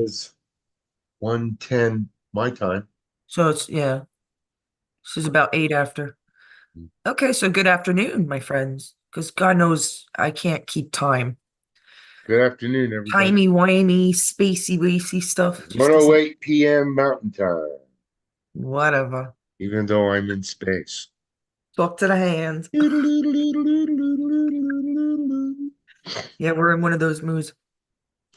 is 1:10 my time. So it's, yeah, this is about 8 after. Okay, so good afternoon, my friends. Because God knows I can't keep time. Good afternoon, everybody. Timey-wimey, spacey-wacy stuff It's just doesn't, 1:08 p.m. Mountain Time, whatever. even though I'm in space. Talk to the hands. Yeah, we're in one of those moods.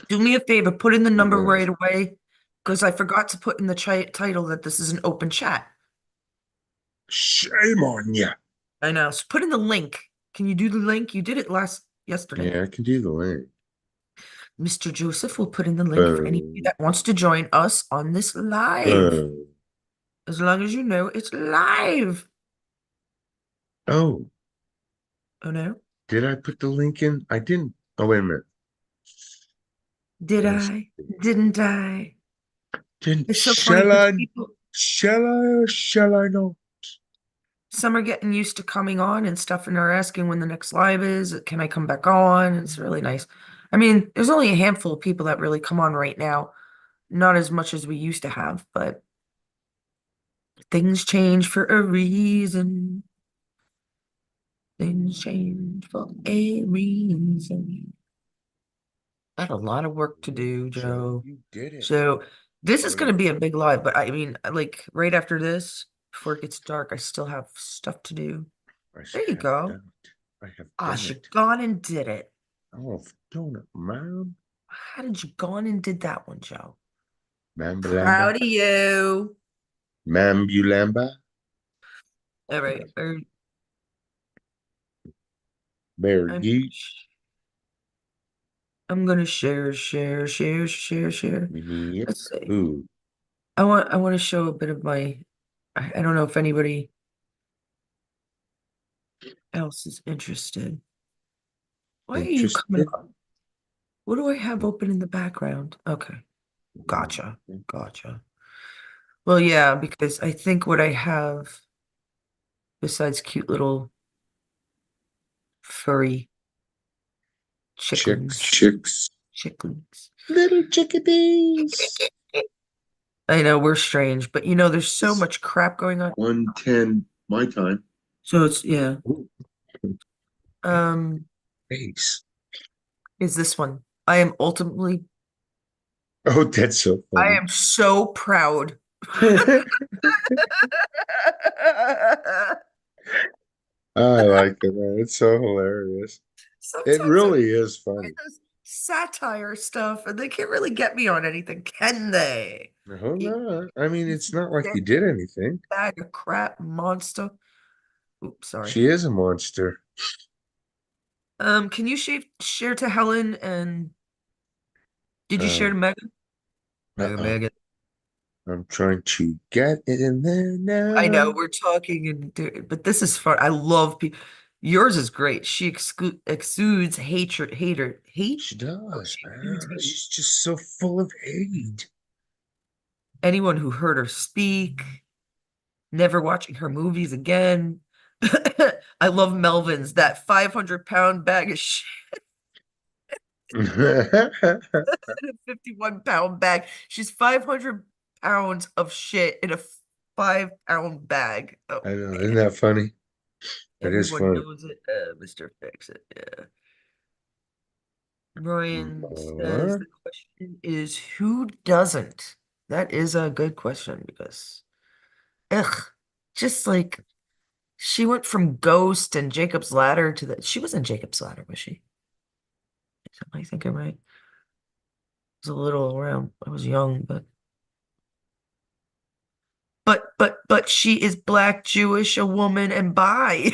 Do me a favor, put in the number right Yes. away, because I forgot to put in the title that this is an open chat. Shame on ya. I know. So put in the link. Can you do the link? You did it yesterday. Yeah, I can do the link. Mr. Joseph will put in the link for anybody Boom, that wants to join us on this live. boom. As long as you know it's live. Oh, Oh no? did I put the link in? I didn't. Oh, wait a minute. Did Let's I? see. Didn't I? Didn't, It's so funny because shall I or shall I not? some are getting used to coming on and stuff, and they're asking when the next live is. Can I come back on? It's really nice. I mean, there's only a handful of people that really come on right now. Not as much as we used to have, but things change for a reason. Things change for a reason. I had a lot of work to Ooh, do, Joe, Joe. you did it. So this is What going to is be a big live, but I mean, like right after this, before it gets dark, I still have stuff to do. I There you have go. done it. I have Ah, done she it. gone and did it. Oh, I've done it, ma'am. How did you gone and did that one, Joe? Mambalamba. Proud of you. Mambulamba. All right. Bear I'm Geet. I'm gonna share. Yep. Let's see. Ooh, I want to show a bit of my I don't know if anybody else is interested. Why are you coming interested. up? What do I have open in the background? Okay, gotcha. Gotcha. Well, yeah, because I think what I have besides cute little furry chicklings, Chicks. chicklings. Little chickadees. I know we're strange, but there's so It's much crap going on. 1:10 my time. So it's yeah. Ooh, Um, face. is this one. I am ultimately Oh, that's so I funny. am so proud. I like it, man. It's so hilarious. It Sometimes I really is read funny. this satire stuff and they can't really get me on anything, can they? No, You no. I mean, it's not like dead you did anything. bag of crap monster. Oops, sorry. She is a monster. Can you share to Helen and did you share to Um, Megan? uh-oh. Megan. I'm trying to get it in there I know now. we're talking but this is fun. I love people. Yours is great. She exudes hatred, hate. She Oh, does, she exudes man. hate. She's just so full of hate. Anyone who heard her speak, never watching her movies again. I love Melvin's, that 500-pound bag of shit, I 51-pound bag. She's 500 pounds of shit in a 5-pound bag. Oh, know, isn't that funny? That is everyone funny. knows it. Mr. Fix It. Yeah. Ryan says More. the question is who doesn't? That is a good question because, ugh, just like she went from Ghost and Jacob's Ladder to the. She was in Jacob's Ladder, was she? Am I thinking right? I was a little around. I was young, but she is black, Jewish, a woman, and bi.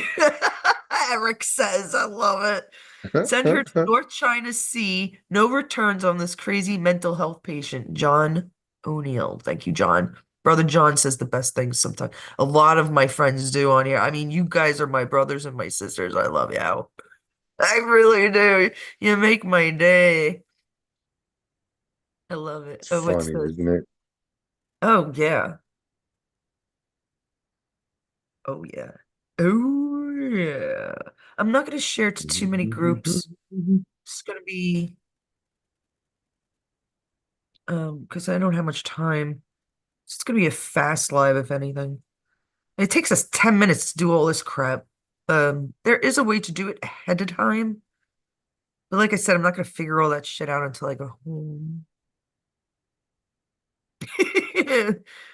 Eric says, I love it. Send her to North China Sea. No returns on this crazy mental health patient, John O'Neill. Thank you, John. Brother John says the best things sometimes. A lot of my friends do on here. I mean, you guys are my brothers and my sisters. I love you. I really do. You make my day. I love it. It's Oh, what's funny, this? isn't it? Oh, yeah. Oh, yeah. Oh, yeah. I'm not going to share to too many groups. It's going to be because I don't have much time. It's gonna be a fast live, if anything. It takes us 10 minutes to do all this crap. There is a way to do it ahead of time, but like I said, I'm not gonna figure all that shit out until I go home.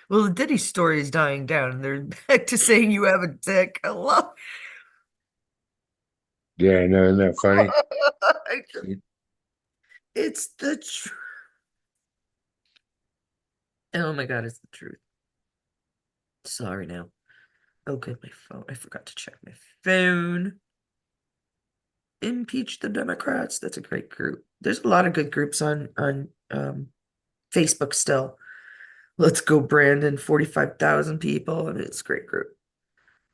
Well, the Diddy story is dying down. They're back to saying you have a dick. I love Yeah, no, isn't that funny? it's the truth. Oh my God, it's the truth. Sorry now. Okay, my phone. I forgot to check my phone. Impeach the Democrats. That's a great group. There's a lot of good groups on Facebook still. Let's go, Brandon. 45,000 people. I mean, it's a great group.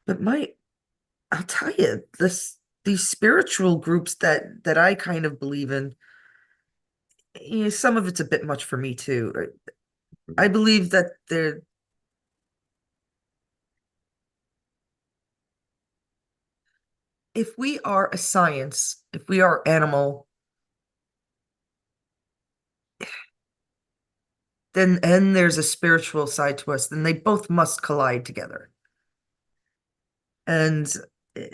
But I'll tell you, these spiritual groups that I kind of believe in, some of it's a bit much for me too. I believe that if we are a science, if we are animal, then and there's a spiritual side to us, then they both must collide together. And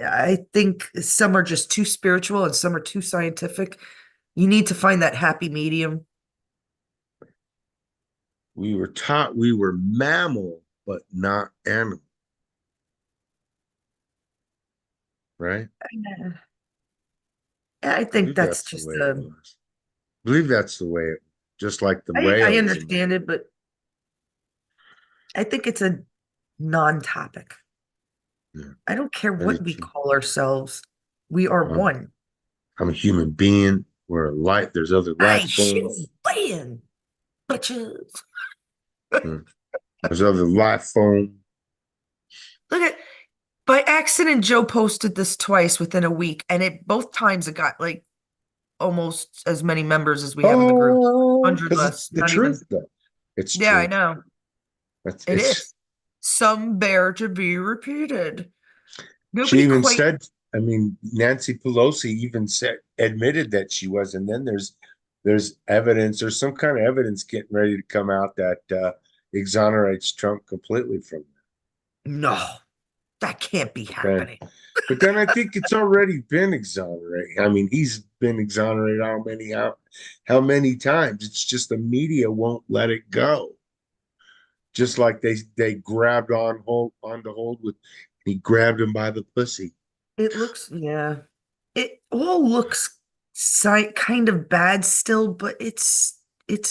I think some are just too spiritual and some are too scientific. You need to find that happy medium. We were taught we were mammal, but not animal, right? Yeah. I I think believe that's that's the just way it was. I believe that's the way it, just like the I whales and understand it, but I think it's a non-topic. yeah, I don't care I what did we too. call ourselves. We are I'm, one. I'm a human being. We're a light. There's other life I forms. shoot land, bitches. Hmm. There's other life forms. Look at by accident, Joe posted this twice within a week, and it both times it got like almost as many members as we have in the group. Oh, 100 because it's less, the not even. truth, though. It's Yeah, I true. know. That's It it's. is. Some bear to be repeated. She Nobody even quite. said. I mean, Nancy Pelosi even said admitted that she was, and then there's evidence or some kind of evidence getting ready to come out that exonerates Trump completely from No, that can't be that. Then, happening. but then I think it's already been exonerated. I mean, he's been exonerated how many times? It's just the media won't let it go. Just like they grabbed on to hold with he grabbed him by the pussy. It looks, yeah. It all looks kind of bad still, but it's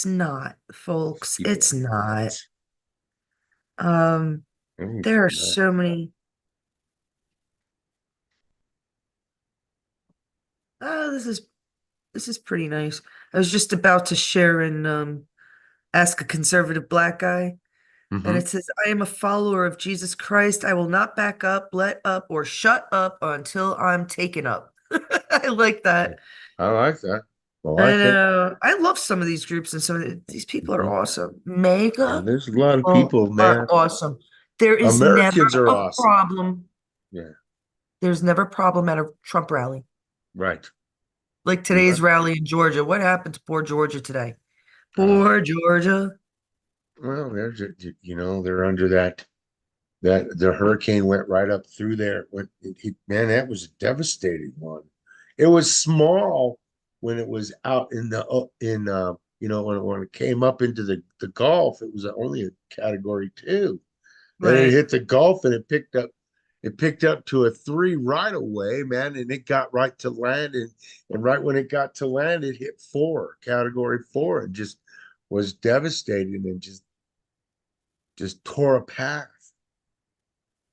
not, folks. People It's are not. nuts. Um, Everything's there are nuts. so many. Oh, this is pretty nice. I was just about to share and ask a conservative black guy, and Mm-hmm. it says, "I am a follower of Jesus Christ. I will not back up, let up, or shut up until I'm taken up." I like that. I like that. I I like it. know. I love some of these groups and these people are Mhm. awesome. Yeah, Mega there's a lot of people people, are man. awesome. There is never Americans are a awesome. problem. Yeah, There's never a problem at a Trump rally. right. Like You're today's right. rally in Georgia. What happened to poor Georgia today? Uh, Poor Georgia. well, they're under that the hurricane went right up through there. Man, that was a devastating one. It was small when it was out in the in when it came up into the Gulf. It was only a category 2. Then it Right. hit the Gulf and it picked up to a 3 right away, man, and it got right to land and right when it got to land, it hit 4, category 4, and just was devastating and just tore a path.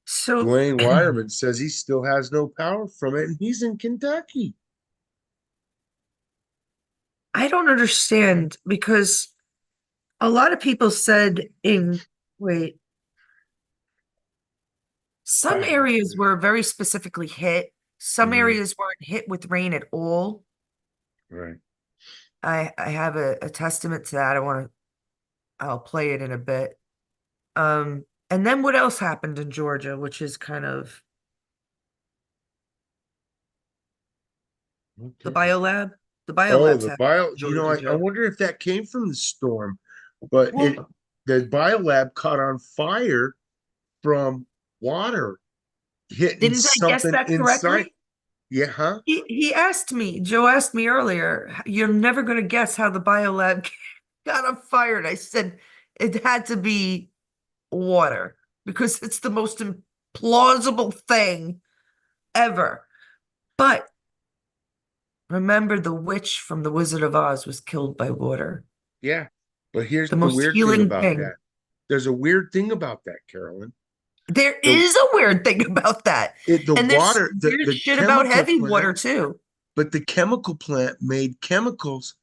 So Dwayne Wireman says he still has no power from it, and he's in Kentucky. I don't understand because a lot of people said wait, some areas were very specifically hit. Some Mhm. areas weren't hit with rain at all. Right. I have a testament to that. I'll play it in a bit. And then what else happened in Georgia, which is kind of What the did it? biolab? The Oh, biolabs the happened bio. in Georgia, I Joe. wonder if that came from the storm. but Well, the biolab caught on fire from water hitting didn't I guess something that inside. correctly? Yeah, huh? He asked me, Joe asked me earlier, you're never going to guess how the biolab got on fire. And I said it had to be water because it's the most implausible thing ever. But remember, the witch from The Wizard of Oz was killed by water. Yeah. But here's The the most weird thing healing about thing. that. There's a weird thing about that, Carolyn. There The is a weird thing about that. the And there's water, weird the shit about chemical heavy plant, water too. but the chemical plant made chemicals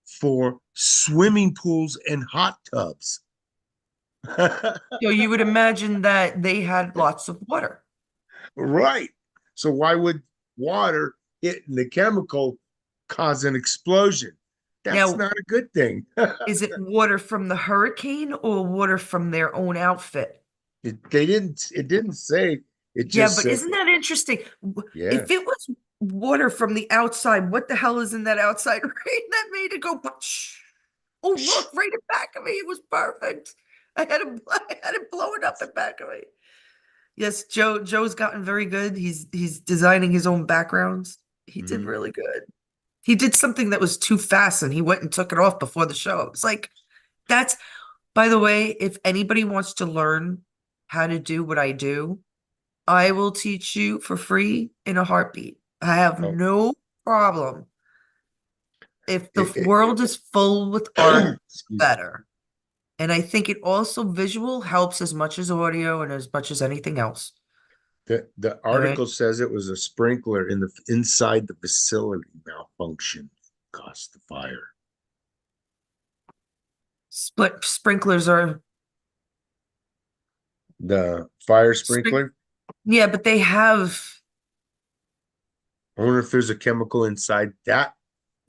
for swimming pools and hot tubs. So you would imagine that they had lots of water. Right. So why would water hitting the chemical cause an explosion? That's Now, not a good thing. is it water from the hurricane or water from their own outfit? It didn't say, it Yeah, just but said, isn't that interesting? yeah. If it was water from the outside, what the hell is in that outside rain that made it go? Psh? Oh, look, right in back of me. It was perfect. I had it blowing up in back of me. Yes, Joe's gotten very good. He's designing his own backgrounds. He did Mhm. really good. He did something that was too fast and he went and took it off before the show. It was like, that's, by the way, if anybody wants to learn how to do what I do, I will teach you for free in a heartbeat. I have Oh, no problem. If the it, world is full with art, excuse me. better. And I think it also visual helps as much as audio and as much as anything else. The All right. article says it was a sprinkler in the inside the facility malfunction caused the fire. Split sprinklers are The fire sprink sprinkler. yeah, but they have I wonder if there's a chemical inside that.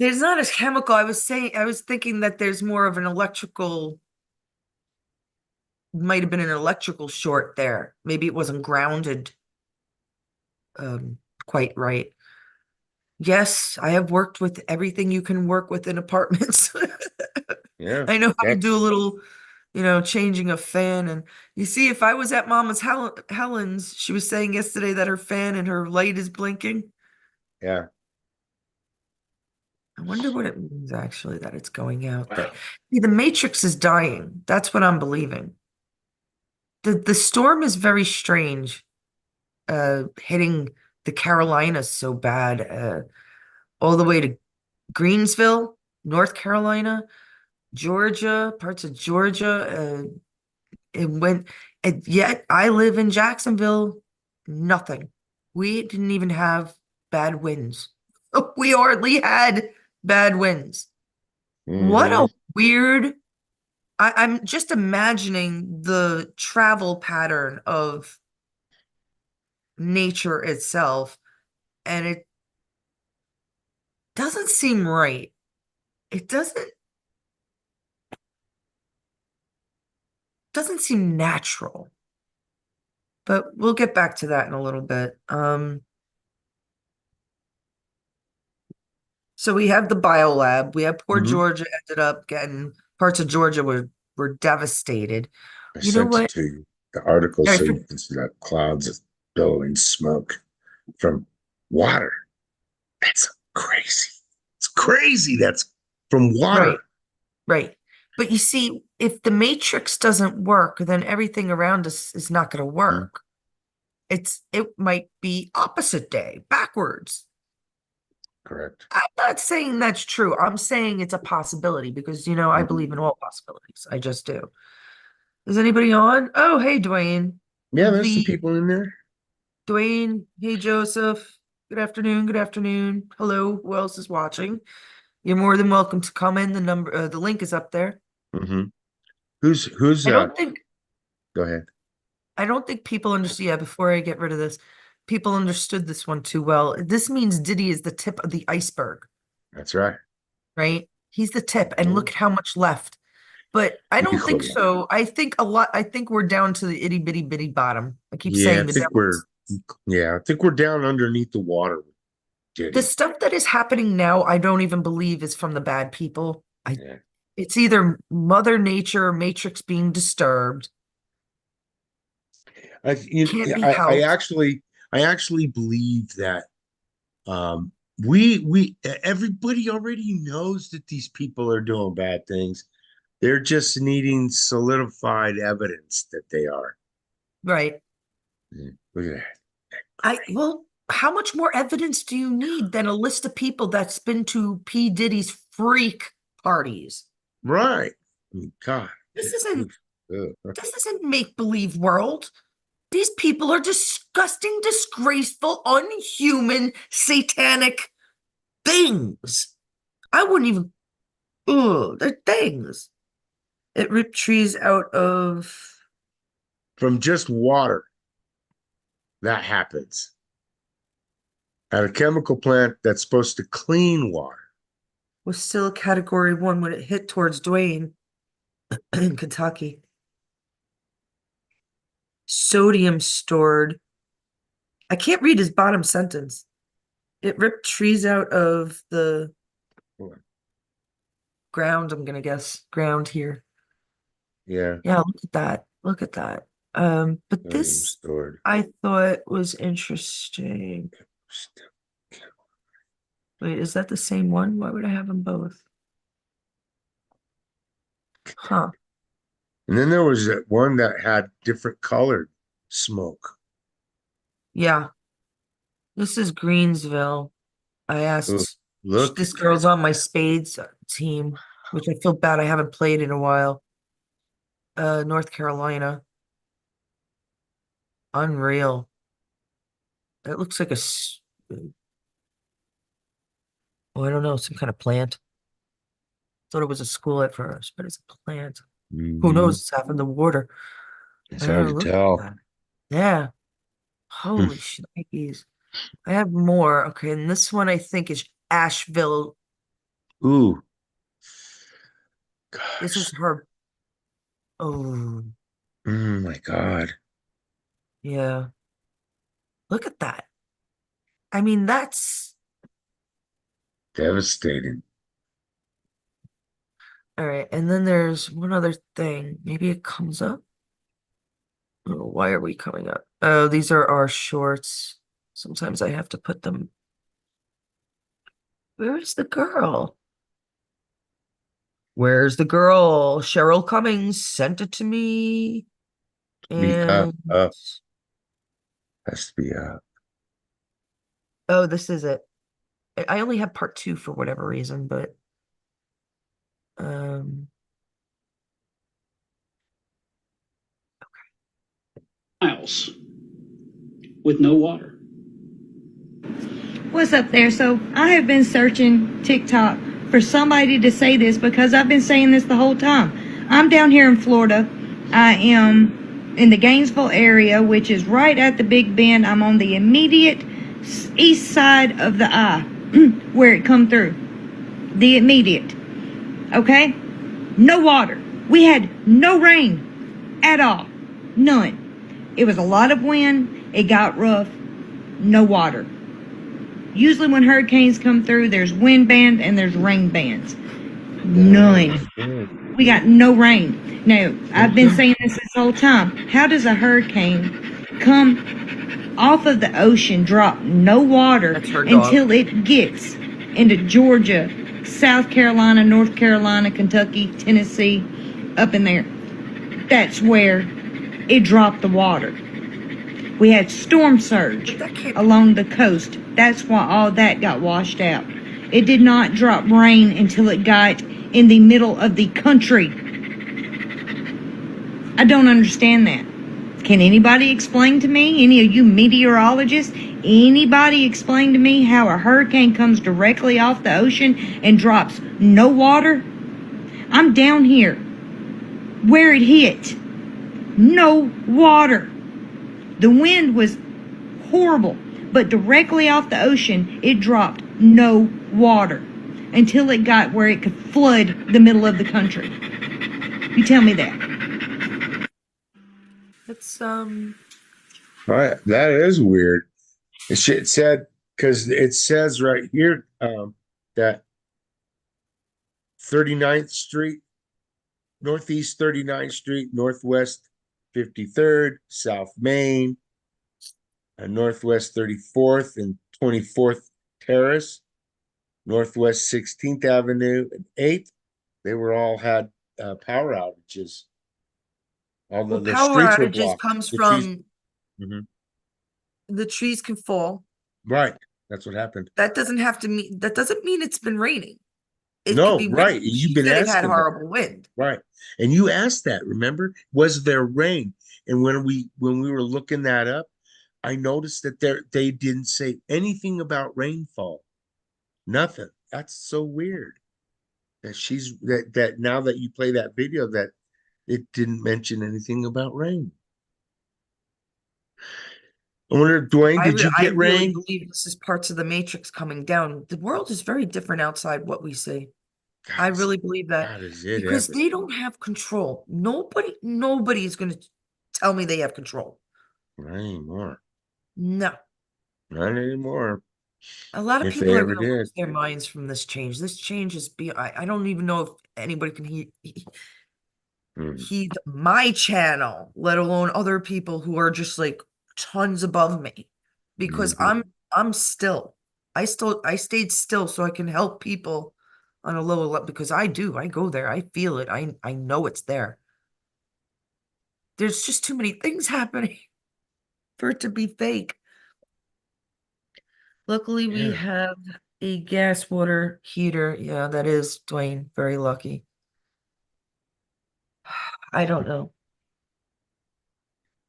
there's not a chemical. I was thinking that there's more of an electrical, might have been an electrical short there. Maybe it wasn't grounded um quite right. Yes, I have worked with everything you can work with in apartments. Yeah, I know how to that. do a little, changing a fan. And you see, if I was at Mama's Helen's, she was saying yesterday that her fan and her light is blinking. Yeah. I wonder what it means actually that it's going out. That Wow. see, the Matrix is dying. That's what I'm believing. The storm is very strange, hitting the Carolinas so bad, all the way to Greensville, North Carolina, Georgia, parts of Georgia. It went, and yet I live in Jacksonville, nothing. We didn't even have bad winds. We hardly had bad winds. What Hmm. a weird, I'm just imagining the travel pattern of nature itself, and it doesn't seem right. It doesn't seem natural. But we'll get back to that in a little bit. So we have the biolab. We have poor Hmm. Georgia ended up getting parts of Georgia were devastated. I You know sent it what? to you. The article I so for, you can see that clouds of billowing smoke from water. That's crazy. It's crazy. That's from right, water. right. But you see, if the matrix doesn't work, then everything around us is not going to Mhm. work. It might be opposite day, backwards. Correct. I'm not saying that's true. I'm saying it's a possibility because I Mhm. believe in all possibilities. I just do. Is anybody on? Oh, hey, Dwayne. Yeah, there's some The people in there. Dwayne, hey Joseph. Good afternoon. Good afternoon. Hello. Who else is watching? You're more than welcome to come in. The link is up there. Hmm. Who's I don't think go ahead. I don't think people understand. Yeah, before I get rid of this, people understood this one too well. This means Diddy is the tip of the iceberg, That's right. right? He's the tip, and Mhm. look at how much left. But I don't think Híjole. so. I think we're down to the itty bitty bitty bottom. I keep Yeah, saying the devil. I think we're down underneath the water with The Diddy. stuff that is happening now, I don't even believe is from the bad people. Yeah. It's either Mother Nature or Matrix being disturbed. Can't be I helped. actually believe that we everybody already knows that these people are doing bad things. They're just needing solidified evidence that they are. Right. Look at Well, how much more evidence do you need than a list of people that's been to P. Diddy's freak parties? that. Right. I mean, God. This isn't Ugh. this isn't make-believe world. These people are disgusting, disgraceful, unhuman, satanic things. I wouldn't even, ugh, they're things. It ripped trees out of, From just water, that happens. At a chemical plant that's supposed to clean water. was still a category 1 when it hit towards Dwayne in Kentucky. Sodium stored. I can't read his bottom sentence. It ripped trees out of the ground, I'm gonna guess. Ground here. Yeah. Yeah, look at that. Look at that. But Sodium this stored. I thought was interesting. Wait, is that the same one? Why would I have them both? Huh. And then there was that one that had different colored smoke. Yeah. This is Greensville. I Ooh, asked look this at that. girl's on my spades team, which I feel bad I haven't played in a while. North Carolina. Unreal. That looks like oh, I don't know, some kind of plant. Thought it was a school at first, but it's a plant. Who Mhm. knows? It's half in the water. It's hard to Look at tell. that. Yeah. Hmm. Holy shnikes. I have more. Okay, and this one I think is Asheville. Ooh, This is gosh. her. Oh, Oh my God. yeah. Look at that. I mean, that's Devastating. all right. And then there's one other thing. Maybe it comes up. Oh, why are we coming up? Oh, these are our shorts. Sometimes I have to put them. Where is the girl? Where's the girl? Cheryl Cummings sent it to me. Be And up, has to be up. oh, this is it. I only have part 2 for whatever reason, but um Miles with no water. What's up there? So I have been searching TikTok for somebody to say this because I've been saying this the whole time. I'm down here in Florida. I am in the Gainesville area, which is right at the Big Bend. I'm on the immediate east side of the I where it come through. The immediate. Okay? No water. We had no rain at all. None. It was a lot of wind. It got rough. No water. Usually when hurricanes come through, there's wind band and there's rain bands. None. We got no rain. Now, I've been saying this whole time. How does a hurricane come off of the ocean, drop no water that's her dog. until it gets into Georgia, South Carolina, North Carolina, Kentucky, Tennessee, up in there? That's where it dropped the water. We had storm surge along the coast. That's why all that got washed out. It did not drop rain until it got in the middle of the country. I don't understand that. Can anybody explain to me, any of you meteorologists, anybody explain to me how a hurricane comes directly off the ocean and drops no water? I'm down here where it hit. No water. The wind was horrible, but directly off the ocean, it dropped no water until it got where it could flood the middle of the country. You tell me that. It's Right. That is weird. It said, because it says right here that 39th Street Northeast 39th Street, Northwest 53rd, South Main, Northwest 34th and 24th Terrace, Northwest 16th Avenue and 8th. They were all had power outages. All Well, the power streets were outages blocked. comes The trees, from Mhm. the trees can fall. Right. That's what happened. That doesn't mean it's been raining. It could No, be right. windy. And you've She been said it had asking that. horrible wind. Right. And you asked that, remember? Was there rain? And when we were looking that up, I noticed that they didn't say anything about rainfall. Nothing. That's so weird. That now that you play that video, that it didn't mention anything about rain. I wonder, Dwayne, did you I get really rain? believe this is parts of the matrix coming down. The world is very different outside what we see. I God, really believe that God, is it because ever? they don't have control. Nobody is going to tell me they have control. Not anymore. No. Not anymore. A lot of If people they are ever going to did. lose their minds from this change. This change is I don't even know if anybody can Mm, heed my channel, let alone other people who are just like tons above me. Because mhm. I'm still. I stayed still so I can help people on a lower level because I do. I go there. I feel it. I know it's there. There's just too many things happening for it to be fake. Luckily, we Yeah. have a gas water heater. Yeah, that is, Dwayne, very lucky. I don't know.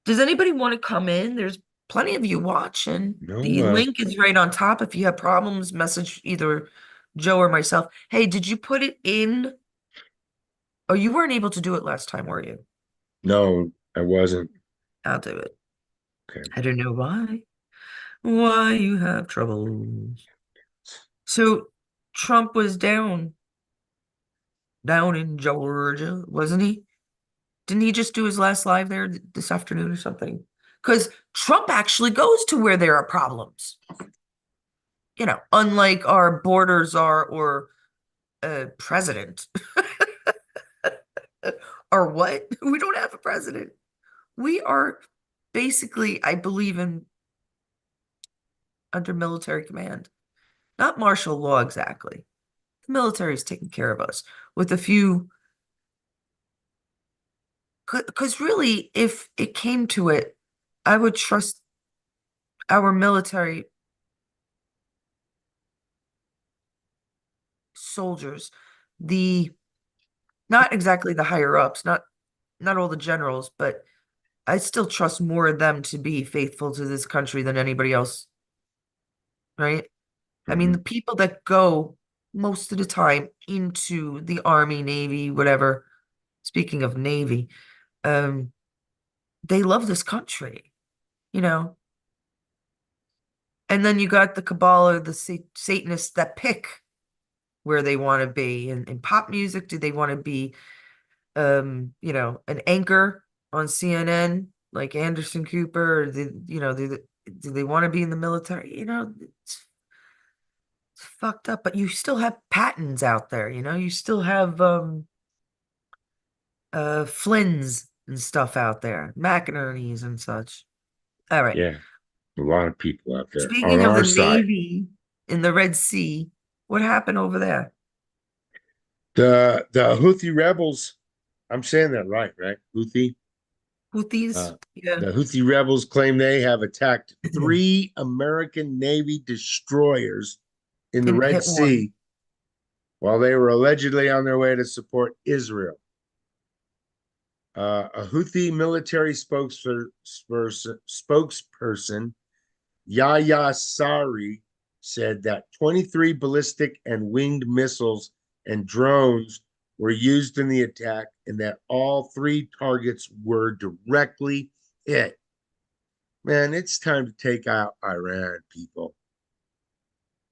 Does anybody want to come in? There's plenty of you watching. No, The link is right on top. If you have problems, message either Joe or myself. Hey, did you put it in? Oh, you weren't able to do it last time, were you? no, I wasn't. I'll do it. Okay. I don't know why. Why you have troubles. So Trump was down in Georgia, wasn't he? Didn't he just do his last live there this afternoon or something? Because Trump actually goes to where there are problems. Unlike our borders are or president. Or what? We don't have a president. We are basically, I believe in under military command. Not martial law exactly. The military is taking care of us with a few. Because really, if it came to it, I would trust our military soldiers, the not exactly the higher ups, not all the generals, but I still trust more of them to be faithful to this country than anybody else, right? I mean, the Mhm. people that go most of the time into the Army, Navy, whatever, speaking of Navy, um, they love this country, you know? And then you got the cabal or the Satanists that pick where they want to be. In pop music, do they want to be, an anchor on CNN like Anderson Cooper? Or do they want to be in the military? It's fucked up, but you still have patents out there, you still have Flynn's and stuff out there, McInerney's and such. All right. Yeah. A lot of people out there on Speaking of our the side. Navy in the Red Sea, what happened over there? The Houthi rebels, I'm saying that right? Houthi. Houthis? Uh, Yeah. the Houthi rebels claim they have attacked 3 American Navy destroyers in the Didn't Red hit one. Sea while they were allegedly on their way to support Israel. A Houthi military spokesperson Yahya Sari said that 23 ballistic and winged missiles and drones were used in the attack and that all 3 targets were directly hit. Man, it's time to take out Iran, people.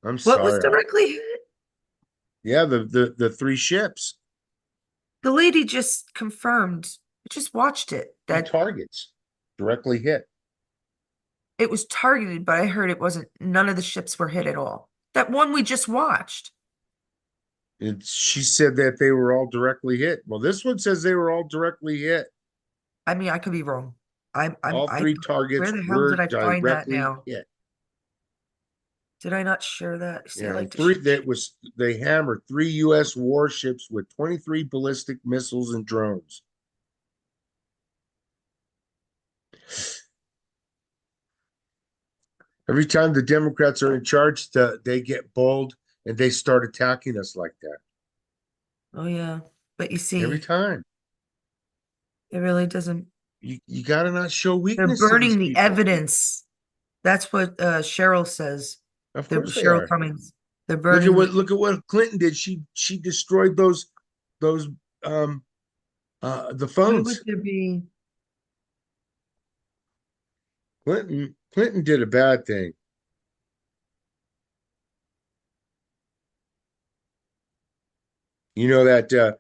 I'm What was sorry. directly hit? Yeah, the 3 ships, The lady just confirmed, I just watched it, 3 that targets directly hit. it was targeted, but I heard none of the ships were hit at all. That one we just watched. She said that they were all directly hit. Well, this one says they were all directly hit. I mean, I could be wrong. All three Where targets the hell were did I find that directly now? hit. Did I not share that? See, I Yeah, like and to three that was they hammered 3 U.S. warships with 23 ballistic missiles and drones. Every time the Democrats are in charge, they get bold and they start attacking us like that. Oh yeah, but you Every see, time. it really doesn't. You gotta not show They're weakness to these burning the people. evidence. That's what Cheryl says. Of The course they Cheryl are. Cummings. They're burning the. Look at what Clinton did. She destroyed those the Why would phones. there be? Clinton did a bad thing. You know that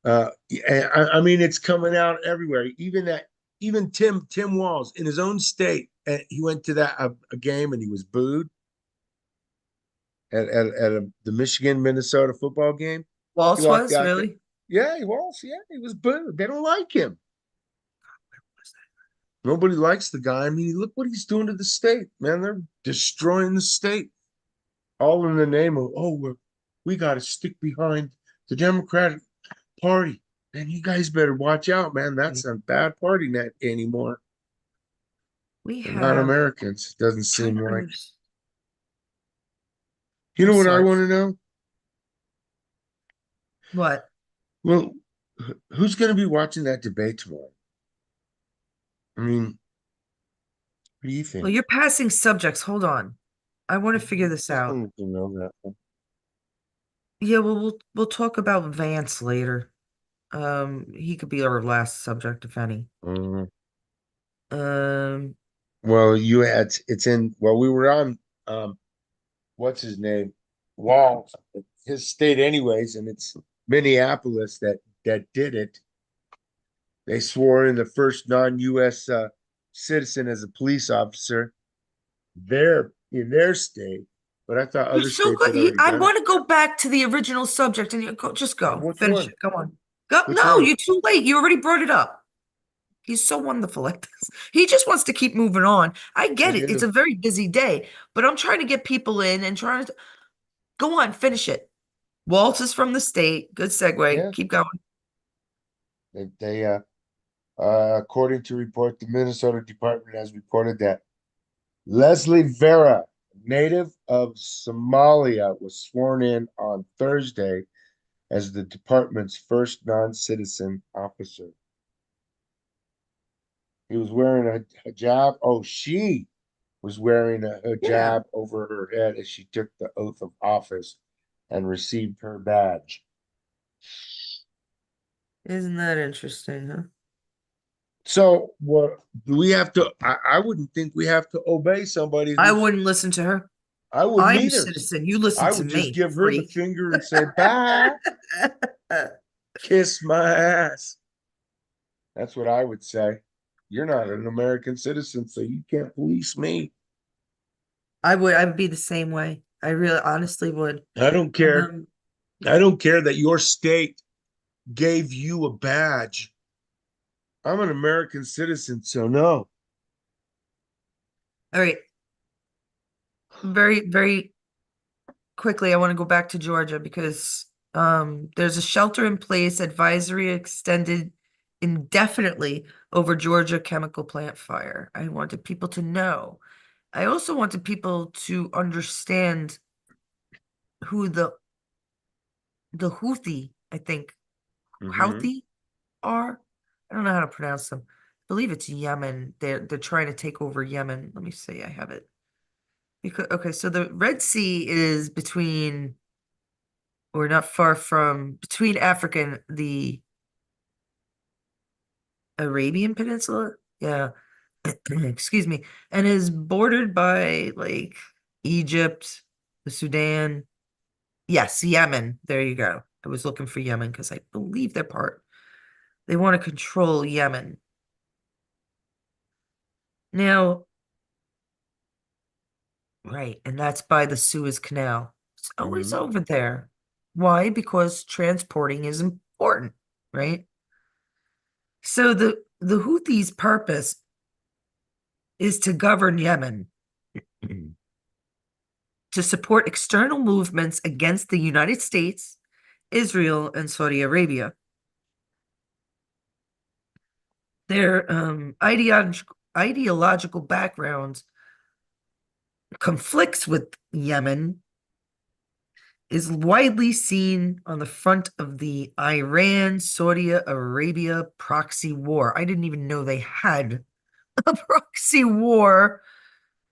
I mean it's coming out everywhere. Even Tim Walz in his own state, he went to that a game and he was booed at the Michigan Minnesota football game. He Waltz walked was out there. really? Yeah, he was. Yeah, he was booed. They don't like him. Nobody likes the guy. I mean, look what he's doing to the state, man. They're destroying the state, all in the name of we got to stick behind the Democratic Party. Man, you guys better watch out, man. That's a bad party net anymore. We They're not have. Americans. It doesn't Trying seem to like. You I'm know what I sorry. want to know? What? Well, who's going to be watching that debate tomorrow? I mean, what do you Well, think? you're passing subjects. Hold on. I want to figure this Just out. wanted to know that. Yeah, well, we'll talk about Vance later. He could be our last subject, if any. Uh, Um, well, you had it's in. Well, we were on. What's his name? Wall, his state, anyways, and it's Minneapolis that did it. They swore in the first non-U.S. Citizen as a police officer there in their state, but I thought you're other so states good. had already I done it. want to go back to the original subject, and you go. Just go. Which Finish one? it. Go on. Go. Which No, one? you're too late. You already brought it up. He's so wonderful at this. He just wants to keep moving on. I I get it. It's do. a very busy day, but I'm trying to get people in and trying to go on. Finish it. Waltz is from the state. Good segue. Yeah, Keep going. according to report, the Minnesota Department has reported that Leslie Vera, native of Somalia, was sworn in on Thursday as the department's first non-citizen officer. He was wearing a hijab. Oh, she was wearing a Yeah. hijab over her head as she took the oath of office and received her badge. Isn't that interesting, huh? So, what do we have to? I wouldn't think we have to obey somebody I who's. wouldn't listen to her. I wouldn't I'm a either. citizen. You listen I to would just me, give her the freak. finger and say, bye, kiss my ass. That's what I would say. You're not an American citizen, so you can't police me. I would be the same way. I really honestly would. I don't care. Um, I don't care that your state gave you a badge. I'm an American citizen, so no. all right. Very, very quickly, I want to go back to Georgia because there's a shelter in place advisory extended indefinitely over Georgia chemical plant fire. I wanted people to know. I also wanted people to understand who the Houthi, I think, Mm-hmm. Houthi are. I don't know how to pronounce them. I believe it's Yemen. They're trying to take over Yemen. Let me see. I have it. Because okay, so the Red Sea is between or not far from between Africa and the Arabian Peninsula. Yeah. Excuse me. And is bordered by like Egypt, the Sudan. Yes, Yemen. There you go. I was looking for Yemen because I believe they're part. They want to control Yemen. Now, right, and that's by the Suez Canal. It's always Mm-hmm. over there. Why? Because transporting is important, right? So the Houthis' purpose is to govern Yemen, to support external movements against the United States, Israel, and Saudi Arabia. Their ideological backgrounds conflicts with Yemen is widely seen on the front of the Iran-Saudi Arabia proxy war. I didn't even know they had a proxy war.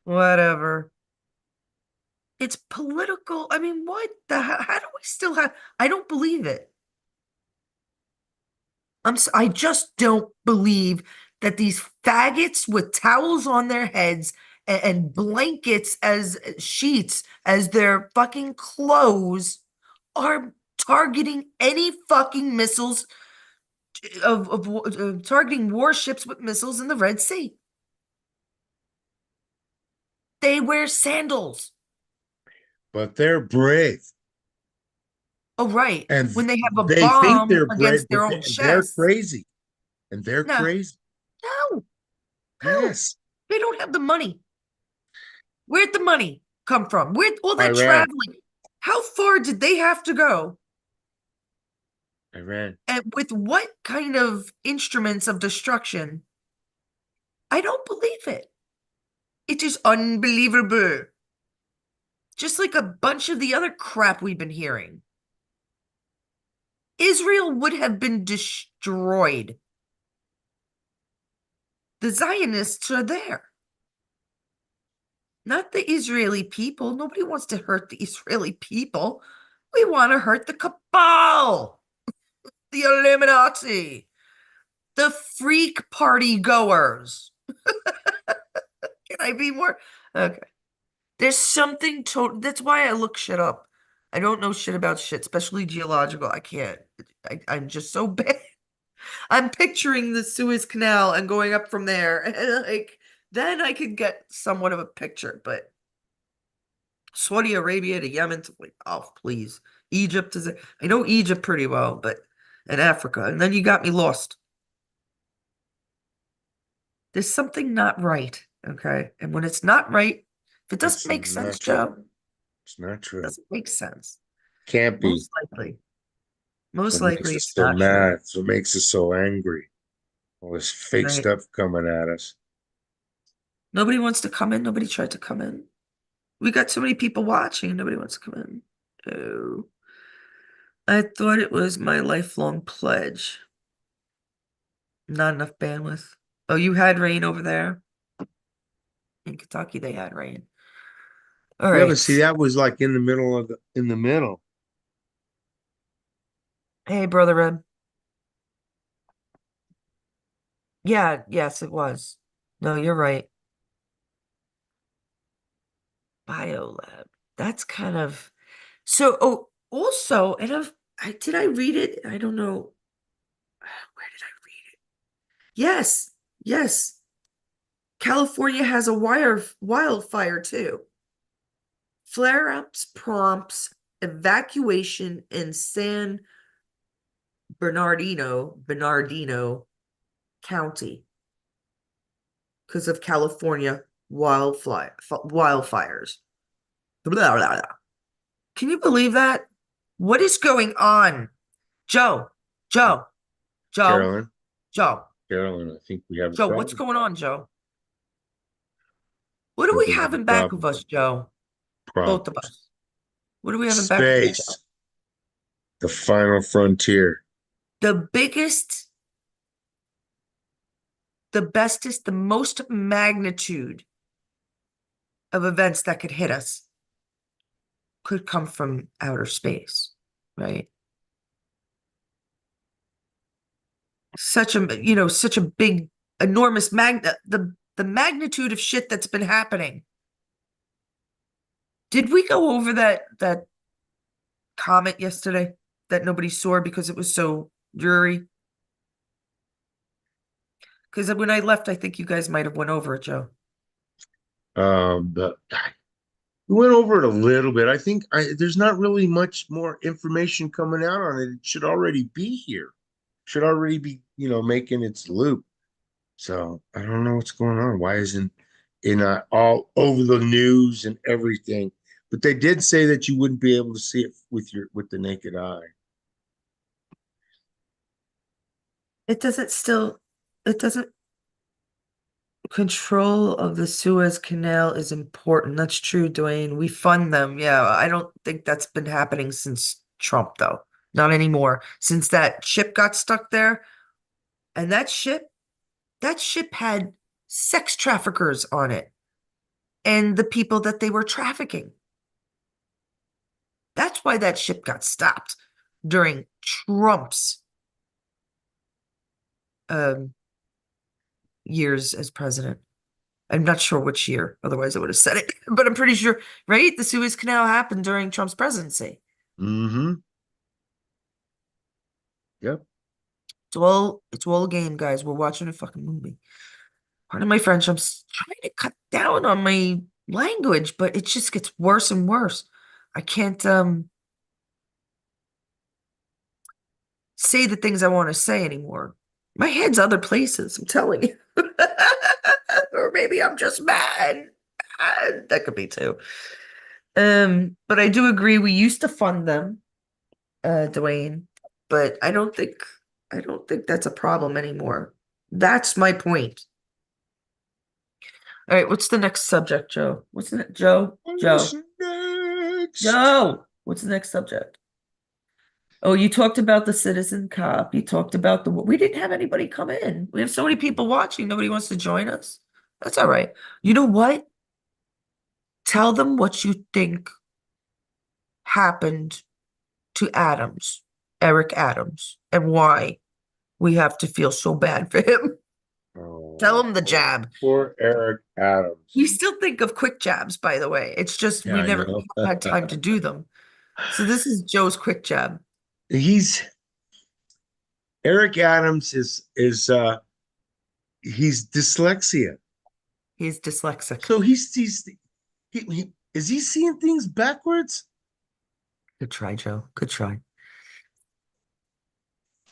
Whatever. It's political. I mean, what the how do we still have? I don't believe it. I just don't believe that these faggots with towels on their heads and blankets as sheets as their fucking clothes are targeting any fucking missiles of targeting warships with missiles in the Red Sea. They wear sandals. But they're brave. Oh, right. And When they have a they think bomb they're brave, against but their own they're chest. crazy. And they're No, crazy. no, no. Yes. They don't have the money. Where'd the money come from? Where'd all that Iran. traveling? How far did they have to go? Iran. And with what kind of instruments of destruction? I don't believe it. It is unbelievable. Just like a bunch of the other crap we've been hearing. Israel would have been destroyed. The Zionists are there. Not the Israeli people. Nobody wants to hurt the Israeli people. We want to hurt the cabal, the Illuminati, the freak party goers. Can I be more? Okay. There's something total. That's why I look shit up. I don't know shit about shit, especially geological. I can't. I'm just so bad. I'm picturing the Suez Canal and going up from there. And like, then I could get somewhat of a picture, but Saudi Arabia to Yemen to like, oh, please. Egypt is, I know Egypt pretty well, but in Africa. And then you got me lost. There's something not right. Okay. And when it's not right, if it doesn't It's make sense, not true. Joe, It's not it true. doesn't make sense. Can't be. Most likely. Most What makes likely us it's so not true. mad? It's what makes us so angry. All this fake Right. stuff coming at us. Nobody wants to come in. Nobody tried to come in. We got so many people watching. Nobody wants to come in. Oh. I thought it was my lifelong pledge. Not enough bandwidth. Oh, you had rain over there? In Kentucky, they had rain. All Yeah, but see, right. that was like in the middle of in the middle. Hey, Brother Red. Yeah, yes, it was. No, you're right. Biolab. That's kind of so. Oh, also, and did I read it? I don't know. Where did I read it? Yes, yes. California has a wildfire too. Flare-ups prompts evacuation in San Bernardino County because of California wildfires. Blah, blah, blah. Can you believe that? What is going on? Joe, Joe, Joe, Carolyn, Joe, Carolyn, I think we have a Joe, what's problem. going on, Joe? What I do think we we have have a in back of problem. us, Joe? Both of Problems. us. What do we have in back of us, Joe? Space, the final frontier. The biggest, the bestest, the most magnitude of events that could hit us could come from outer space, right? Such a big, enormous the magnitude of shit that's been happening. Did we go over that comet yesterday that nobody saw because it was so dreary? Because when I left, I think you guys might have went over it, Joe. Um, the We went over it a little bit. I think there's not really much more information coming out on it. It should already be here. Should already be, making its loop. So I don't know what's going on. Why isn't it not all over the news and everything? But they did say that you wouldn't be able to see it with the naked eye. It doesn't control of the Suez Canal is important. That's true, Dwayne. We fund them. Yeah, I don't think that's been happening since Trump, though. Not anymore. Since that ship got stuck there, and that ship had sex traffickers on it and the people that they were trafficking. That's why that ship got stopped during Trump's years as president. I'm not sure which year, otherwise I would have said it, but I'm pretty sure, right? The Suez Canal happened during Trump's presidency. Mm-hmm. Yep. It's all a game, guys. We're watching a fucking movie. Pardon my French, trying to cut down on my language, but it just gets worse and worse. I can't say the things I want to say anymore. My head's other places, I'm telling you. Or maybe I'm just mad. That could be too. But I do agree we used to fund them, Dwayne, but I don't think that's a problem anymore. That's my point. All right, what's the next subject, Joe? What's the Joe? What's next? Joe, what's the next subject? Oh, you talked about the citizen cop. You talked about we didn't have anybody come in. We have so many people watching. Nobody wants to join us. That's all right. You know what? Tell them what you think happened to Eric Adams, and why we have to feel so bad for him. Oh, Tell him the jab. Poor Eric Adams. We still think of quick jabs, by the way. It's just Yeah, we I never know. had time to do them. So this is Joe's quick jab. Eric Adams is he's dyslexia. He's dyslexic. So is he seeing things backwards? Good try, Joe. Good try.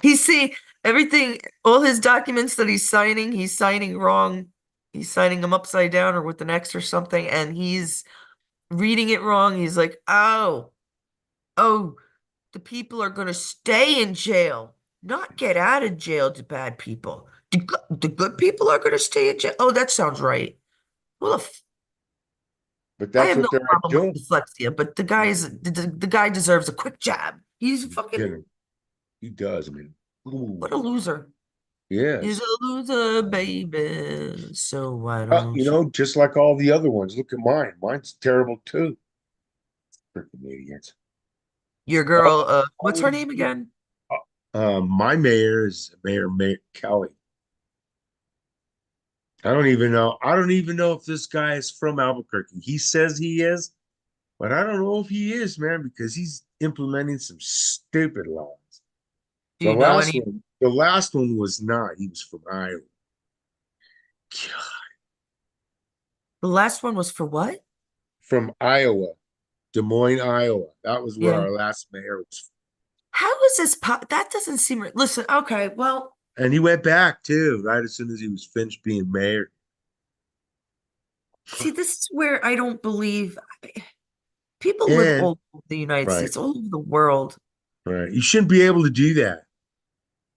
He's seeing everything, all his documents that he's signing wrong. He's signing them upside down or with an X or something, and he's reading it wrong. He's like, oh, the people are going to stay in jail, not get out of jail, the bad people. The good people are going to stay in jail. Oh, that sounds right. Well, But I that's have no what they're problem doing. with dyslexia, but the guy deserves a quick jab. He's fucking, He does, man. Ooh, what a loser. yes. He's a loser, baby. So why don't you? Just like all the other ones. Look at mine. Mine's terrible too. Freaking idiots. Your girl, what's her name again? My mayor is Mayor Kelly. I don't even know. I don't even know if this guy is from Albuquerque. He says he is, but I don't know if he is, man, because he's implementing some stupid laws. Do you know any? The last one was not. He was from Iowa. God, The last one was for what? from Iowa, Des Moines, Iowa. That was where Yeah. our last mayor was. How is this? That doesn't seem right. Listen, okay, well, And he went back too, right as soon as he was finished being mayor. see, this is where I don't believe people live And all over the United right, States, all over the world. right. You shouldn't be able to do that.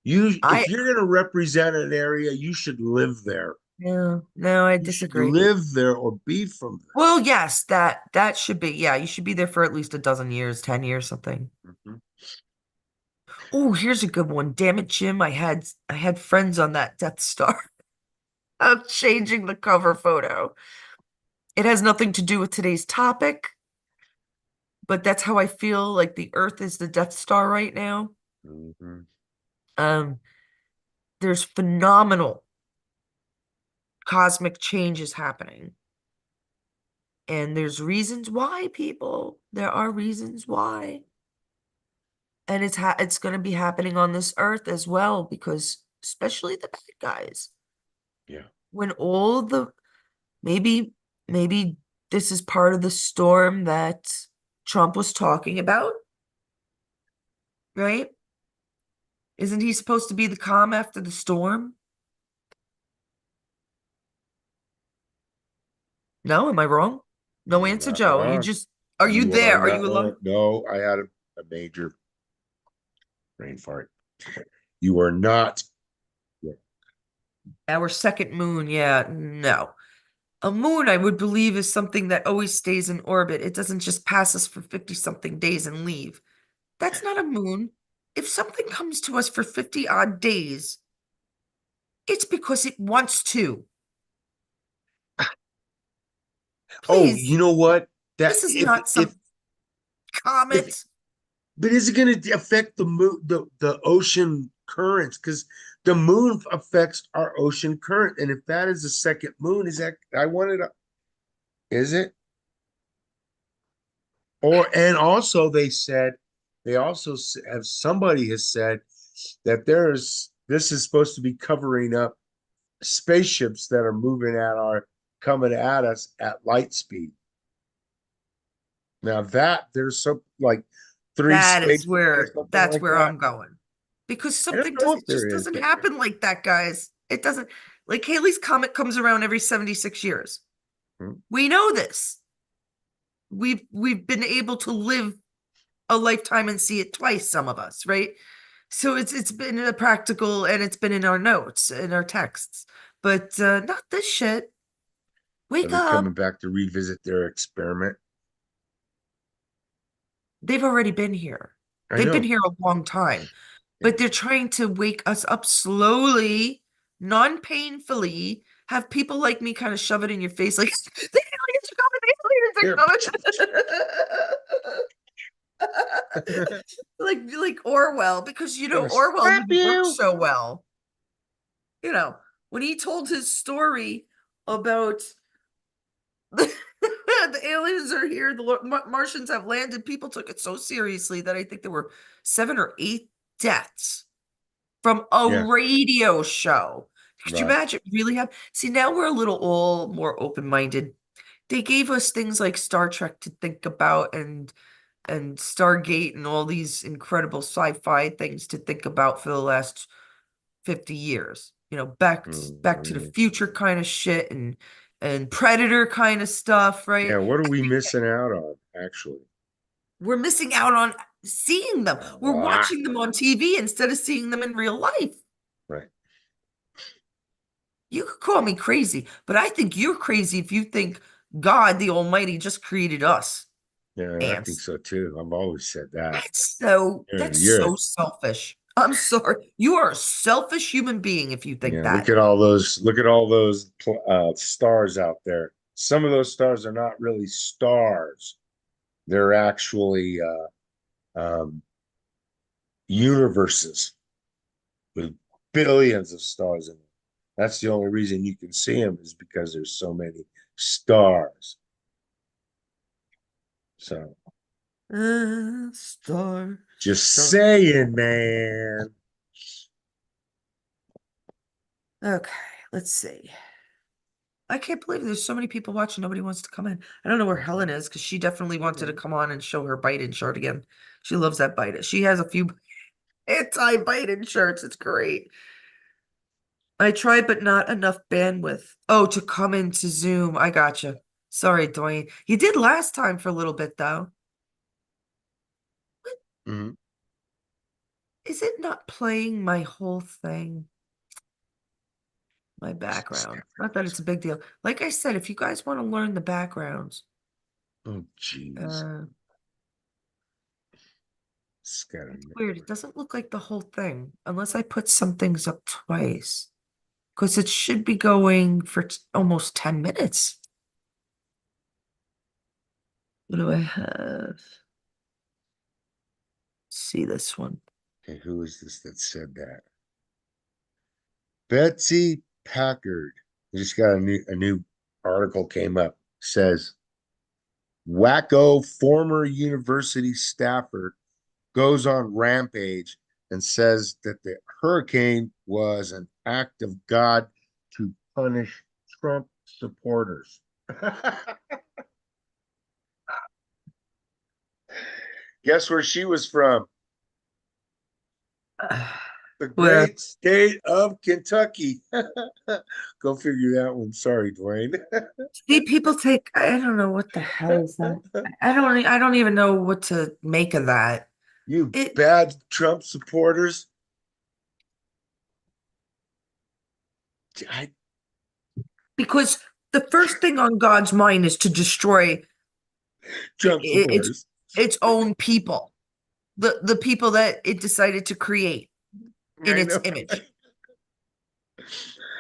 I If you're going to represent an area, you should live there. no, I You should disagree. live there or be from there. Well, yes, that should be, yeah, you should be there for at least a dozen years, 10 years, something. Mhm. Oh, here's a good one. Damn it, Jim. I had friends on that Death Star. I'm changing the cover photo. It has nothing to do with today's topic, but that's how I feel like the Earth is the Death Star right now. Mhm. There's phenomenal cosmic changes happening. And there's reasons why, people. There are reasons why. And it's going to be happening on this earth as well, because especially the bad guys. Yeah. When all the maybe this is part of the storm that Trump was talking about, right? Isn't he supposed to be the calm after the storm? No, am I wrong? No You're answer, not Joe. wrong. Are you You are there? Are not you alone? wrong. No, I had a major brain fart. You are not. Our second moon, yeah, no. A moon, I would believe, is something that always stays in orbit. It doesn't just pass us for 50 something days and leave. That's not a moon. If something comes to us for 50 odd days, it's because it wants to. Oh, Please, you know what? That this is not if some comet. but is it going to affect the moon, the ocean currents? Because the moon affects our ocean current, and if that is the second moon, is that I wanted to, is it? Or and also they also have somebody has said that there's this is supposed to be covering up spaceships that are moving at our coming at us at light speed. Now that there's some like three spaceships or something That's like where that. I'm going. Because I don't something know doesn't, if it there just is, doesn't but happen like that, guys. It doesn't, like Haley's Comet comes around every 76 years. hmm, We know this. We've been able to live a lifetime and see it twice, some of us, right? So it's been a practical and it's been in our notes, in our texts. But not this shit. are Wake they coming up. back to revisit their experiment? They've already been here. I They've been know. here a long time. Yeah. But they're trying to wake us up slowly, non-painfully, have people like me kind of shove it in your face like the Here. aliens are coming. Like Orwell, because Gonna Orwell slap didn't work you. so well. When he told his story about the aliens are here, the Martians have landed, people took it so seriously that I think there were 7 or 8 deaths from a Yeah, radio show. Could you right. imagine really have? See, now we're a little all more open-minded. They gave us things like Star Trek to think about and Stargate and all these incredible sci-fi things to think about for the last 50 years. Back to the Mhm. future kind of shit and Predator kind of stuff, Yeah, right? what are we missing out on, actually? We're missing out on seeing them. A We're lot. watching them on TV instead of seeing them in real life. Right. You could call me crazy, but I think you're crazy if you think God the Almighty just created us Yeah, I think ants. so too. I've always said that. That's You're so selfish. I'm sorry. You are a selfish human being if you think yeah, that. look at all those stars out there. Some of those stars are not really stars. They're actually universes with billions of stars in them. That's the only reason you can see them is because there's so many stars. So Star, just star. saying, man. Okay, let's see. I can't believe there's so many people watching. Nobody wants to come in. I don't know where Helen is because she definitely wanted to come on and show her Biden shirt again. She loves that Biden. She has a few anti-Biden shirts. It's great. I tried, but not enough bandwidth. Oh, to come into Zoom. I gotcha. Sorry, Dwayne. You did last time for a little bit, though. Mhm. Is it not playing my whole thing? My Where's this guy? background. Not that it's a big deal. Like I said, if you guys want to learn the backgrounds, Oh, jeez. uh, It's got a it's weird. It doesn't look like the whole thing unless I put some things up twice. Because it should be going for almost 10 minutes. What do I have? See this one. Okay, who is this that said that? Betsy Packard. I just got a new article came up. Says wacko former university staffer goes on rampage and says that the hurricane was an act of God to punish Trump supporters. Guess where she was from? The Where? great state of Kentucky. Go figure that one. Sorry, Dwayne. See, people take, I don't know what the hell is that. I don't even know what to make of that. You It bad Trump supporters. I, because the first thing on God's mind is to destroy Trump its supporters. own people, the people that it decided to create in I its know. image.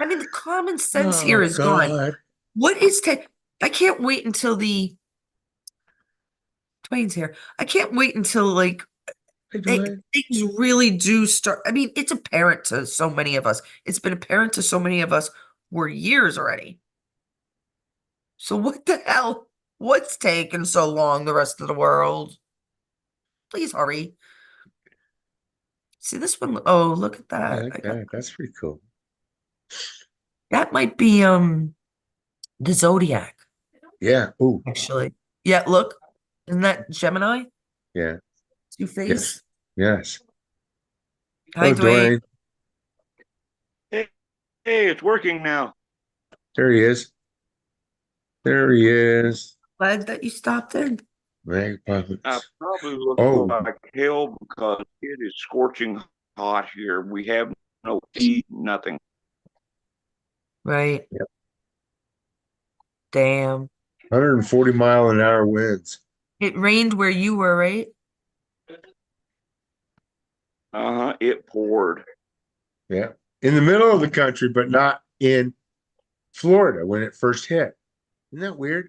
I mean, the common sense here Oh is gone. God. What is I can't wait until Dwayne's here. I can't wait until like Hey, Dwayne. things really do start. I mean, it's apparent to so many of us. It's been apparent to so many of us for years already. So what the hell? What's taking so long, the rest of the world? Please hurry. See this one? Oh, look at I that. like that. That's pretty cool. That might be the Zodiac, Yeah. Oh, actually. Yeah, look. Isn't that Gemini? yeah. Two-Face? Yes. Yes. Hi, Hello, Dwayne. Dwayne. Hey, hey, it's working now. There he is. There he is. Glad that you stopped in. Mag I puppets. probably look Oh, like hell because it is scorching hot here. We have no heat, nothing. Right. yep. Damn. 140-mile-an-hour winds. It rained where you were, right? It poured. Yeah. In the middle of the country, but not in Florida when it first hit. Isn't that weird?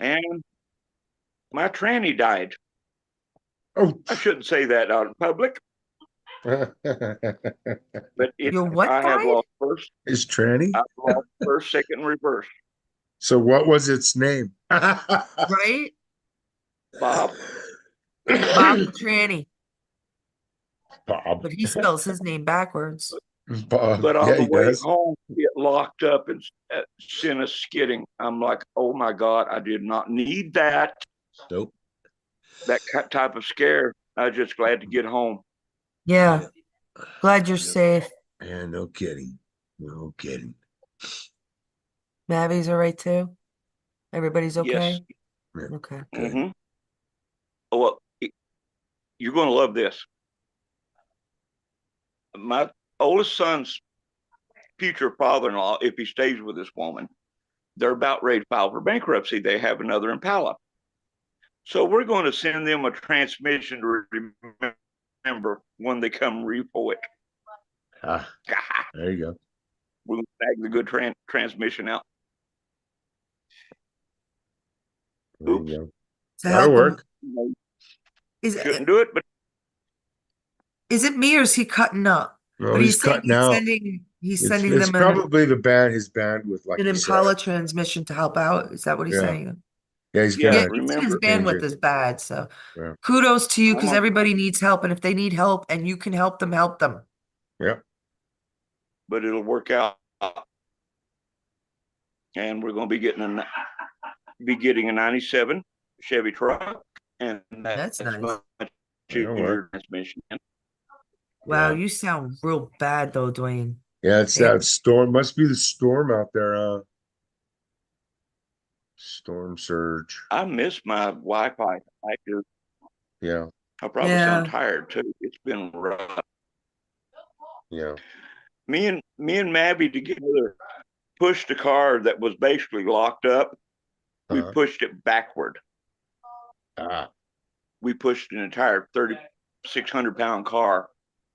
And my tranny died. Oh. I shouldn't say that out in public, but Your what I have died? lost first. Is tranny? I've lost first, second, reverse. So what was its name? Right? Bob. Bob the Tranny. Bob. But he spells his name backwards. Bob. But on Yeah, the he way does. home, it locked up and sent us skidding. I'm like, oh my God, I did not need that. Nope. That type of scare. I was just glad to get home. Yeah. Glad you're safe. Yeah, no kidding. No kidding. Mavi's all right too? Everybody's okay? Yes. Okay. Good. Mm-hmm. Oh, well, you're going to love this. My oldest son's future father-in-law, if he stays with this woman, they're about ready to file for bankruptcy. They have another Impala. So we're going to send them a transmission to remember when they come repo it. Ah, there you go. We're going to bag the good transmission out. There Oops. you go. To That'll help him. work. Shouldn't do it, but Is it me or is he cutting up? No, But he's saying cutting out. he's It's sending them probably the band, his bandwidth, like an you said. Impala transmission to help out. Is that what he's Yeah. saying? Yeah, he's yeah, Yeah, gonna he said his remember, change bandwidth it. is bad. So Yeah. kudos to you because I'm on- everybody needs help. And if they need help and you can help them, help them. Yeah. but it'll work out. And we're going to be getting a 97 Chevy truck, and That's nice. much That'll work. transmission. Wow, Yeah. you sound real bad though, Dwayne. Yeah, it's Yeah. that storm. Must be the storm out there, storm surge. I miss my Wi-Fi. I do. Yeah. I probably Yeah. sound tired too. It's been rough. Yeah. Me and Mabby together pushed a car that was basically locked up. We Uh-huh. pushed it backward. Ah. We pushed an entire 3,600-pound car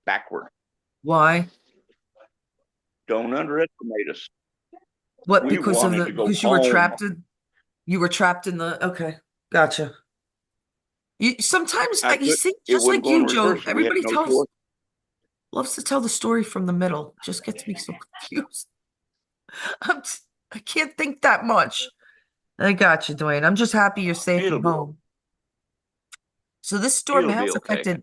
backward. Why? Don't underestimate us. What? We Because of wanted to go because you were home. trapped in the okay. Gotcha. You sometimes you see It just wouldn't like go in you, Joe. reverse. We had Everybody no choice. loves to tell the story from the middle. Just gets me so confused. I can't think that much. I got you, Dwayne. I'm just happy you're safe It'll and be- home. So this storm It'll be has okay. affected,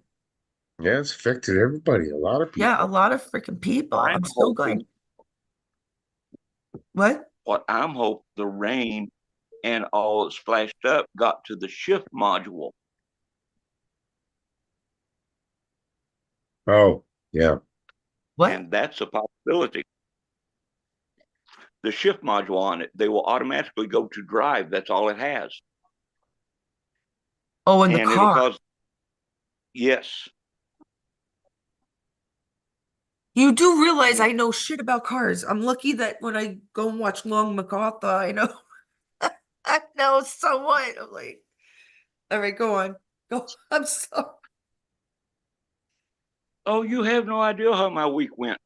Yeah, it's affected everybody, a lot of people. yeah, a lot of freaking people. I'm I'm so glad. hoping- What? What I'm hoping the rain and all that splashed up got to the shift module. Oh, yeah. What? And that's a possibility. The shift module on it, they will automatically go to drive. That's all it has. Oh, in the And it'll car. cause, yes. You do realize I know shit about cars. I'm lucky that when I go and watch Long MacArthur, I know I know somewhat. I'm like, all right, go on. Go. I'm sorry. Oh, you have no idea how my week went.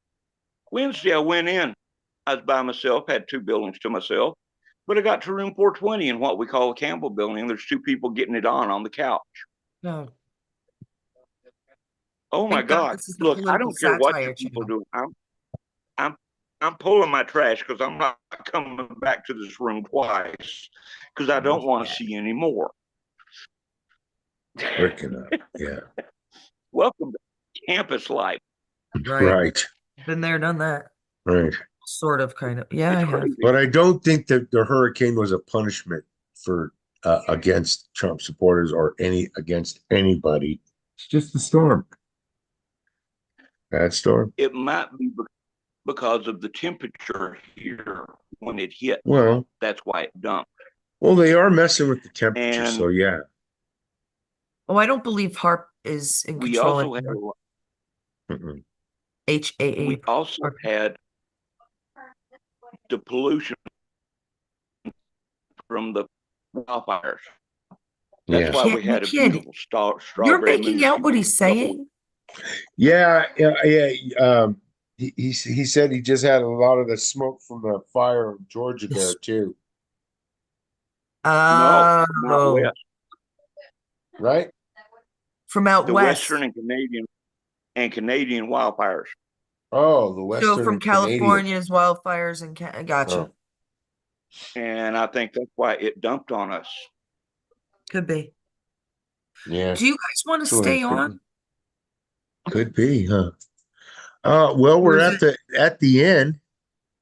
Wednesday, I went in. I was by myself, had 2 buildings to myself, but I got to room 420 in what we call the Campbell building. There's 2 people getting it on the couch. No. Oh my Thank God God. this is a Look, I political don't care what you satire people channel. do. I'm I'm pulling my trash because I'm not coming back to this room twice because I don't want to Yeah. see any more. Freaking up. Yeah. Welcome to campus life. Right. Right. Been there, done that. Right. Sort of, kind of. Yeah, It's I have. crazy. But I don't think that the hurricane was a punishment for against Trump supporters or against anybody. It's just a storm. Bad storm. It might be because of the temperature here when it hit. Well, That's why it dumped. they are messing with the temperature, And so yeah. Oh, I don't believe Harp is in we control also had anymore. Mm-mm. HAA. we also had the pollution from the wildfires. That's Yeah. why we You had a kid. beautiful You're strawberry making moon out what he's the whole- saying. Yeah, he said he just had a lot of the smoke from the fire in Georgia there too, No, not Oh, west. right? from out The west. Western and Canadian wildfires. Oh, the So Western from and Canadian. California's wildfires and gotcha. Oh, And I think that's why it dumped on us. Could be. yeah. Do you guys want to So stay it on? could be, huh? Well, Or we're is at it? the end of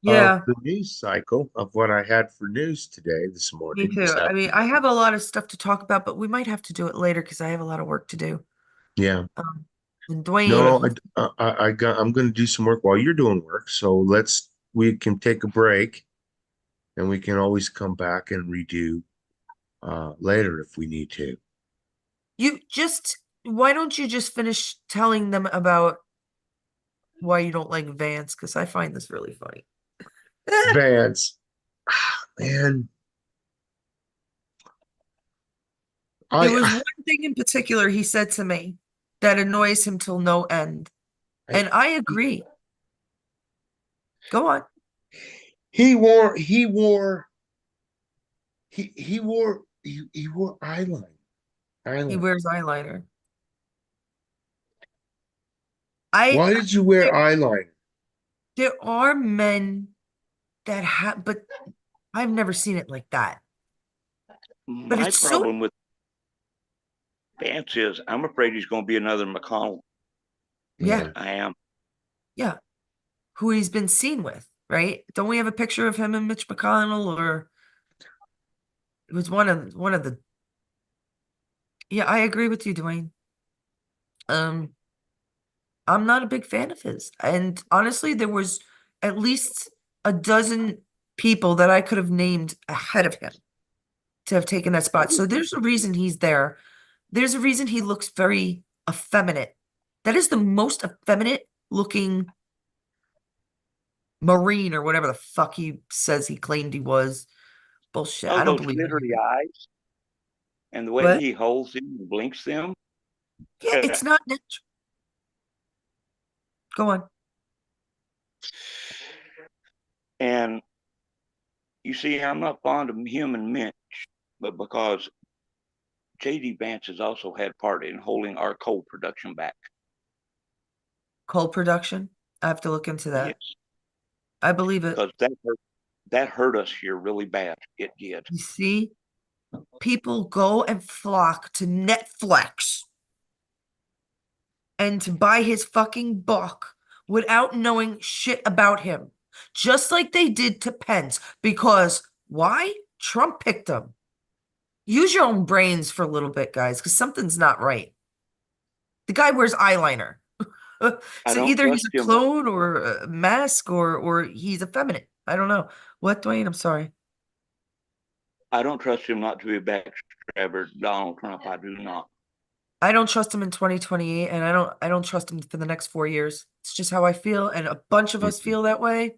Yeah, the news cycle of what I had for news today, this me morning, too. this I mean, afternoon. I have a lot of stuff to talk about, but we might have to do it later because I have a lot of work to do. Yeah. And Dwayne, No, I'm going to do some work while you're doing work. So we can take a break and we can always come back and redo later if we need to. why don't you just finish telling them about why you don't like Vance? Because I find this really funny. Vance, man, There was I, one thing in particular he said to me that annoys him till no end. I And I agree. Go on. he wore eyeliner. He Eyeliner. wears eyeliner. I Why did you wear eyeliner? there are men that have, but I've never seen it like that. But My it's so, problem with Vance is I'm afraid he's going to be another McConnell. yeah, I am. yeah. Who he's been seen with, right? Don't we have a picture of him and Mitch McConnell, or it was one of the, yeah, I agree with you, Dwayne. Um, I'm not a big fan of his. And honestly, there was at least a dozen people that I could have named ahead of him to have taken that spot. So there's a reason he's there. There's a reason he looks very effeminate. That is the most effeminate looking Marine or whatever the fuck he says he claimed he was. Bullshit. Oh, I don't those believe glittery it. eyes and the way What? he holds them and blinks them. Yeah, it's not natural. Go on. And you see, I'm not fond of him and Mitch, but because JD Vance has also had part in holding our coal production back. Coal production. I have to look into that. Yes, I believe it. because that hurt us here really bad. It did. You see, people go and flock to Netflix and to buy his fucking book without knowing shit about him, just like they did to Pence. Because why? Trump picked him. Use your own brains for a little bit, guys, because something's not right. The guy wears eyeliner. I So don't either he's trust a him. clone or a mask or he's effeminate. I don't know. What, Dwayne? I'm sorry. I don't trust him not to be backstabber Donald Trump. I do not. I don't trust him in 2028, and I don't trust him for the next 4 years. It's just how I feel, and a bunch of us feel that way.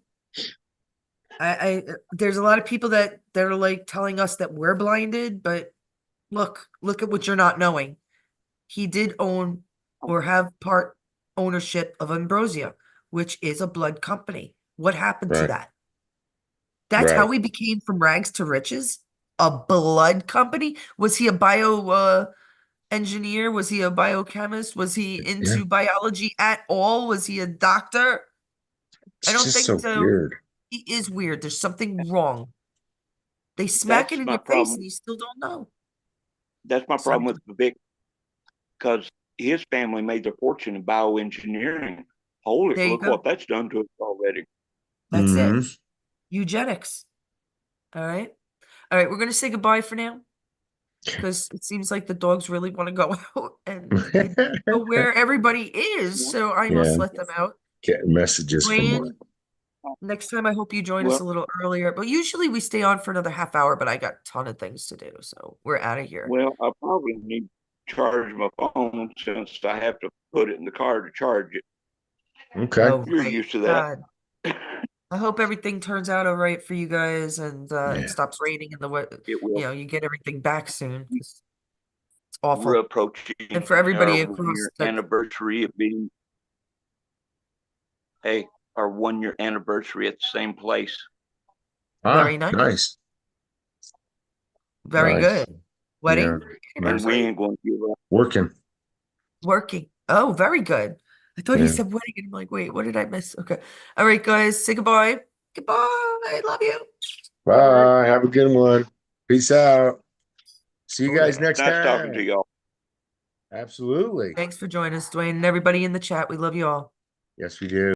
There's a lot of people that are like telling us that we're blinded, but look at what you're not knowing. He did own or have part ownership of Ambrosia, which is a blood company. What happened to Right. that? That's how Right. we became from rags to riches. A blood company? Was he a bio engineer? Was he a biochemist? Was he Yeah. into biology at all? Was he a doctor? I It's don't just think so so. weird. He is weird. There's something wrong. They smack That's it in my your face problem. and you still don't know. That's my Sorry. problem with Vic, because his family made their fortune in bioengineering. Holy, There you look go. what that's done to us already. That's it. Mhm. Eugenics. All right. All right. We're going to say goodbye for now because it seems like the dogs really want to go out and I don't know where everybody is. So I must Yeah. let them out. Getting messages from Dwayne, next time I hope you join us Well, a little earlier. But usually we stay on for another half hour, but I got a ton of things to do. So we're out of here. well, I probably need to charge my phone since I have to put it in the car to charge it. Okay. Oh, You're right. used to that. God. I hope everything turns out all right for you guys and Yeah. it stops raining and It will. you get everything back soon. 'Cause it's We're awful. approaching And for everybody our across 1 year the anniversary of being, hey, our 1 year anniversary at the same place. very Ah, nice. nice. Very Nice. good. Wedding Yeah. And we anniversary? ain't going to give up. Working. Working. Oh, very good. I thought he Yeah. said wedding and I'm like, wait, what did I miss? Okay. All right, guys, say goodbye. Goodbye. I love you. Bye. Have a good one. Peace out. See you Oh, guys yeah. next Nice talking to time. y'all. Absolutely. Thanks for joining us, Dwayne, and everybody in the chat. We love you all. Yes, we do.